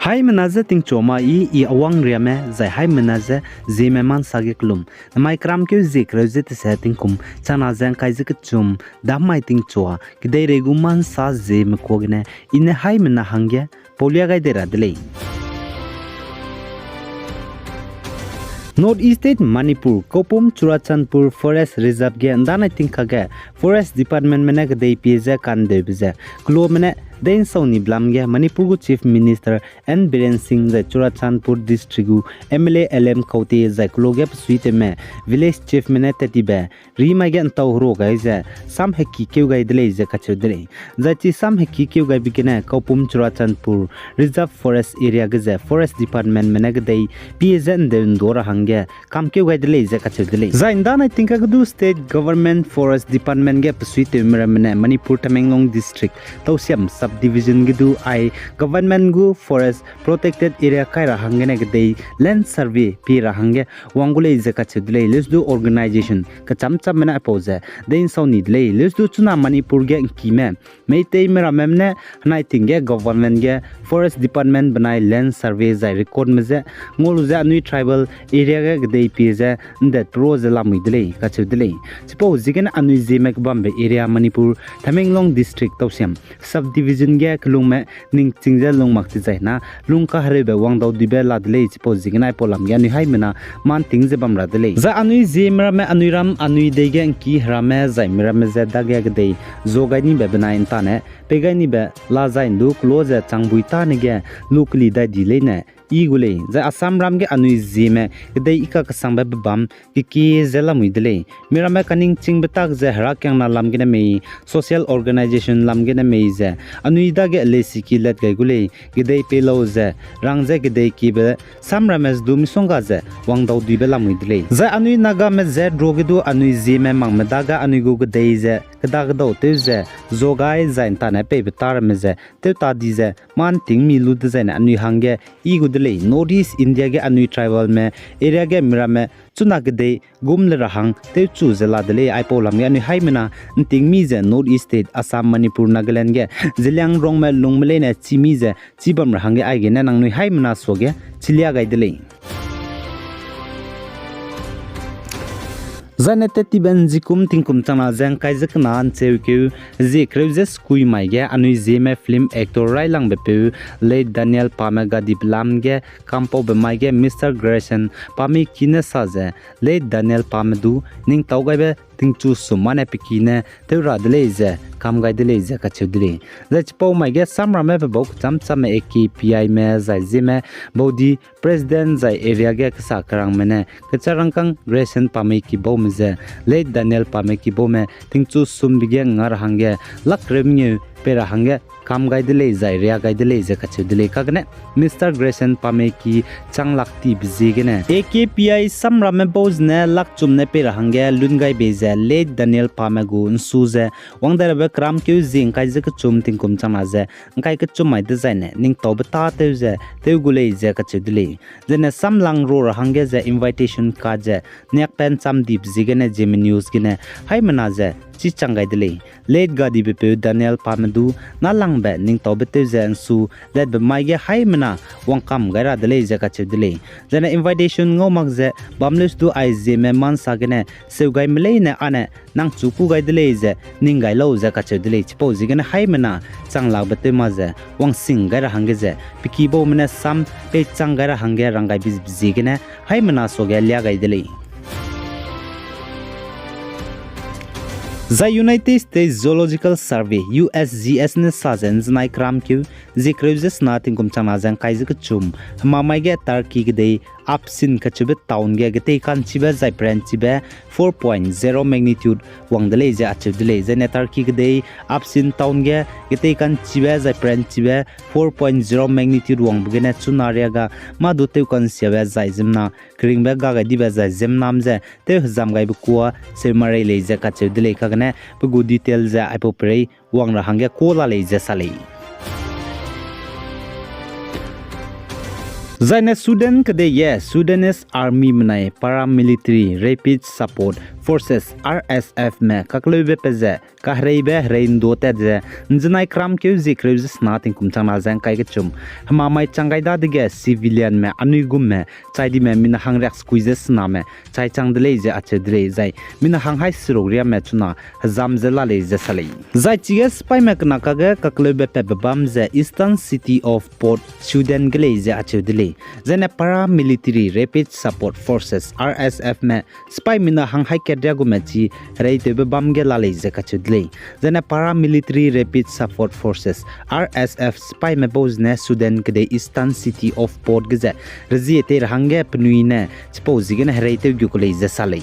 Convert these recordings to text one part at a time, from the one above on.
Hai menaze ting choma i awang riame zai hai menaze Zeme man sage klum namai kram ke zikre zet setting kum chana zang kai zik chum damai ting choa kidai reguman sa Zeme kogne ine hai mena hangya polia gai dera dele North East State Manipur Kopum Churachandpur Forest Reserve ge andana tingka ge Forest Department mena ge dei peze kan de bize klo mena Then Sauni Blamge, Manipur Chief Minister N. Biren Singh, the Churachandpur District, MLA LM Kauti, the Klogep Suite Me, Village Chief Minetetibe, Rimagan Tauro guys, some Heki Kyugai delays the Kachudre. That is some Heki Kyugai begin Kopum Churachandpur, Reserve Forest Area Gaze, Forest Department Menagday, PSN the Ndora Hange, Kam Kyugai delays the Kachudre. Zaindan, I think I could do State Government Forest Department Gap Suite Miramene, Manipur Tamenglong District, Tausiam Division gidu I government gu forest protected area kai rahangene gdei land survey pi rahange wangule zaka chudle let's do organization ka chamcham mena pose den so need le let's do chuna Manipur ge kime meitei mera memne hanai tinge government ge forest department banai land survey zai record meze ngolu za nui tribal area ge gdei pi ze that pros la midle ka chudle suppose zigen anui Zeme bambe area Manipur Tamenglong district tawsiam subdivision ge klung me ning chingja lung mak ti na lung ka hare be wang daw dibe la dle chipo jingnai polam ya ni hai mena man ting je bam ra dle za anui Zeme me anuiram anui de ge ki hrame zai mira me ze da ge de zogai ni be bana in ta ne pe gai ni be la zai ndu close changbui ta ne ge lukli da di le ne igule za Assam ram ge anui Zeme gdei ika ka sangba bam ki zela muidle mira me kaning ching betak ze hara kyang na lam ge ne me social organization lam ge ne me ze anui da ge le siki let gai gule gdei pelo ze rang ze gdei ki be sam rames du misonga ze wang daw di be lam muidle za anui Naga me ze dro ge du anui Zeme mang me daga anui gu gdei ze gda daw te ze zogai zain ta ne pe betar me ze te ta di ze man ting mi lu de ze na anui hange igu North East India ge anui tribal me area ge mira me chuna ge de gumle rahang te chu zela dele ai polam ge anui haimena ting mi je North East State Assam Manipur Nagaland ge zilyang rong me lungmele ne chimi je chibam rahang ge ai ge na nang nui haimena so ge chilia gai dele Zanete tiben zikum tingkum chana zang kai zakna an chewku zi kreuses kui mai ge anui Zeme film actor railang bepu le Daniel Pamaga diplam ge kampo be mai ge Mr Grayson pami kine saze le Daniel Pamadu ning taugai be tingchu sumane pikine teura deleze kam gai deleze ka chudri lech po mai ge samra me bok cham cham AKPI me zai Zeme bodi president zai area ge ksa karang mene kacharang kang Grayson pami ki bo ze le Daniel pami ki bo me tingchu sum bige ngar hange lak revenue pera hange kam gai dele zai ria gai dele ze ka chudle kagne Mr Grayson pame ki changlak ti bji gene AKPI samra me boz ne lak chum ne pera hange lun gai beze le Daniel pame gu nsu ze wangdar be kram kyu jing kai ze ka chum ting kum chama ze kai ka chum mai de zai ne ning to bata te ze te gule ze ka chudle jene samlang ro hange ze invitation ka je nek pen cham dip ji gene Zeme news gene hai mana ze chi changai dele late gadi be pe Daniel Pamadu na lang be ning to be te zen su let be mai ge hai mana wang kam gaira dele ze ka chudle jena invitation ngomak ze bamles du ai Zeme man sagene seugai mele ne ane nang chuku gai dele ze ning gai lo ze ka chudle chipo jigene hai mana changla be te ma ze wang sing gaira hange ze piki bo mena sam pe chang gaira hange rangai biz jigene hai mana so ge lia gai dele The United States Zoological Survey USGS ne sazen znai kram kyu zikreuses na tingkum chama jang kai zik chum mamai ge Turkey ge dei upsin kachube town ge gete kan chibe zai brand chibe 4.0 magnitude wangdele je achudele je ne Turkey ge dei upsin town ge gete kan chibe zai brand chibe 4.0 magnitude wang bugene chunaria ga ma du te kan siabe zai jimna kringbe ga ga dibe zai jem nam je te jam gai bu kwa se mare le je kachudele ka ne pugu detail za apopre wang ra hange kola le je sale Zaine Sudan kade ye Sudanese army menai paramilitary rapid support Forces RSF में ककलोबे पेजे कहरेबे rain दोते जे नजनाय cram के जिक्र जिसना तिंकुम चंगना जंग काय के चुम हमामाय चंगाइदा दिगे civilian में अनुगुम में चाइदी में मिना हांगरेक स्क्विजेस ना में चाइ चंगदले जे अचेदले जाय मिना हांगहाय सिरोगरिया में चुना हजाम जला ले जे सले जाय चिगे स्पाई में कनाकागे ककलोबे पे बम जे eastern city of Port Sudan गले जे अचेदले जेने paramilitary rapid support forces RSF में स्पाई मिना हांगहाय केड्या गुमेची रेते बम गे लाले जे कचुदले जेने paramilitary rapid support forces RSF spy में बोजने सुडन के ईस्टर्न सिटी ऑफ पोर्ट गजे रजिएते रहंगे पनुइने स्पोजिगन रेते गुकुले जे साले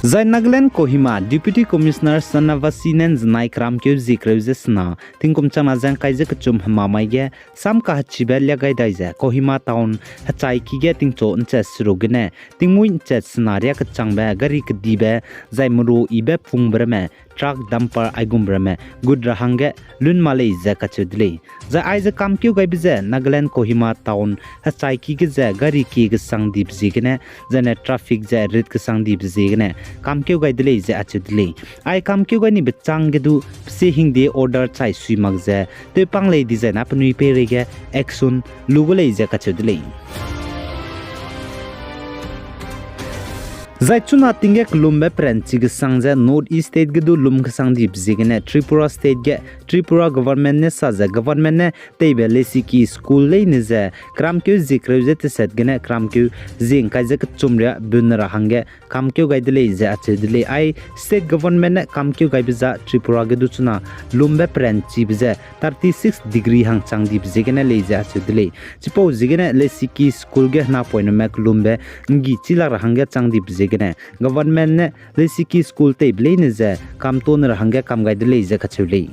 जाय नागालैंड कोहिमा डिप्यूटी कमिश्नर सनावासीनेन जनाय क्राम के जिक्र जिसना तिंकुम चना जंग काइजे कचुम हमामाइगे साम का हचिबे लगाय दाइजे कोहिमा टाउन हचाई किगे तिंचो नचे सुरुगने तिंमुइ नचे सनारिया कचंगबे गरी कदीबे जाय मरो इबे फुंगब्रमे ट्रक डंपर आइगुमब्रमे गुड रहंगे लुन माले जे कचुदले जाय आइजे कामक्यु गाइबजे नागालैंड कोहिमा टाउन हचाई किगे जे गरी की गसंग दीपजिगने जने ट्रैफिक जे रित गसंग दीपजिगने कामक्यु गाइदले जे अचुदले आइ कामक्यु गाइनि बचांग गेदु से हिंदे ऑर्डर चाइ सुइमग जे ते पांगले डिजाइन अपनुइ पेरेगे एक्शन लुगले जे कचुदले जायचुना तिंगे लुम्बे प्रेंची गसंग जे नॉर्थ ईस्ट स्टेट गेदु लुम गसंग दीपजिगने त्रिपुरा स्टेट गे त्रिपुरा गवर्नमेंट ने साजे गवर्नमेंट ने तेबे लेसी की स्कूल ले ने जे क्रामक्यु जिक्र जे ते सेट गने क्रामक्यु जिंग काजे क चुमरिया बुनरा हंगे कामक्यु गाइदले जे अचेदले आई स्टेट गवर्नमेंट ने कामक्यु गाइबजा त्रिपुरा गेदु चुना लुम्बे प्रेंची बजे 36 डिग्री हंग चांग दीपजिगने ले जे अचेदले चिपो जिगने लेसी की स्कूल गे ना पॉइंट में लुम्बे ngi चिला रहंगे चांग दीपजिगने गवर्नमेंट ने लेसी की स्कूल ते ब्ले ने जे काम तो न रहंगे काम गाइदले जे कचुले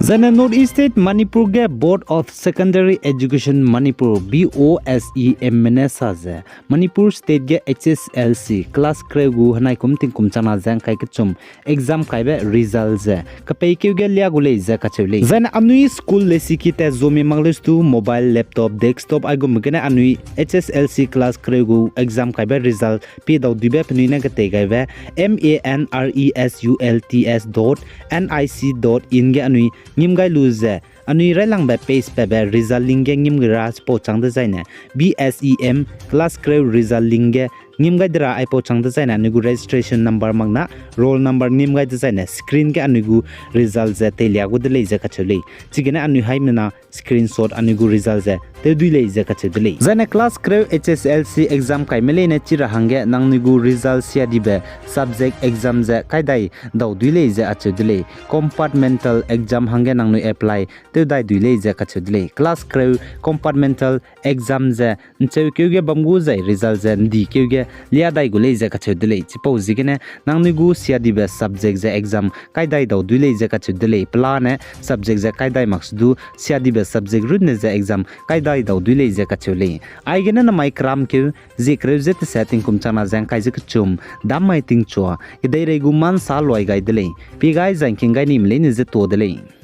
जने नॉर्थ ईस्ट स्टेट मणिपुर के board of secondary education Manipur BOSE MNE साजे मणिपुर स्टेट के HSLC क्लास क्रेगु हनाइकुम तिंकुम चना जंग काय कचुम एग्जाम काइबे रिजल्ट जे कपे के गे लिया गुले जे कचुले जने अनुई स्कूल लेसी की ते जोमे मंगलस्तु मोबाइल लैपटॉप डेस्कटॉप आइगुम गने अनुई HSLC क्लास क्रेगु एग्जाम काइबे रिजल्ट पे दाउ दिबे पनुइने गते गाइबे MANRESULTS.nic.in गे अनुई निमगाय लुजे अनुई रायलांग बे पेज पे बे रिजल्ट लिंगे निम राज पोचांग द जायने BSEM क्लास क्रेव रिजल्ट लिंगे निमगाय दरा आई पोचांग द जायने अनुगु रजिस्ट्रेशन नंबर मंगना रोल नंबर निमगाय द जायने स्क्रीन के अनुगु रिजल्ट जे तेलियागु द ले जे कचले चिगने अनुई हाइमना स्क्रीनशॉट अनुगु रिजल्ट जे ते दुइले जे कचले जायने क्लास क्रेव HSLC एग्जाम काइमेले ने चिरा हंगे नंगनिगु रिजल्ट सिया दिबे सब्जेक्ट एग्जाम जे काइदाई दाउ दुइले जे अचदले कंपार्टमेंटल एग्जाम हंगे नंगनु अप्लाई ते दाइ दुइले जे कचदले क्लास क्रेव कंपार्टमेंटल एग्जाम जे नचे क्युगे बमगु जे रिजल्ट जे दी क्युगे लिया दाइ गुले जे कचदले चिपौ जिगने नंगनिगु सिया दिबे सब्जेक्ट जे एग्जाम काइदाई दाउ दुइले जे कचदले प्लान सब्जेक्ट जे काइदाई मक्सदु सिया दिबे सब्जेक्ट रुने जे एग्जाम काइदाई दाउ दुइले जे कचले आइगेने न माइ क्राम के जे क्रेव जे सेटिंग कुम चना जंग काइजे कचुम दाम माइ तिंग चो इदै रेगु मान साल वाइ गाइदले पिगाइ जंकिंग गाइ निमले ने जे तोदले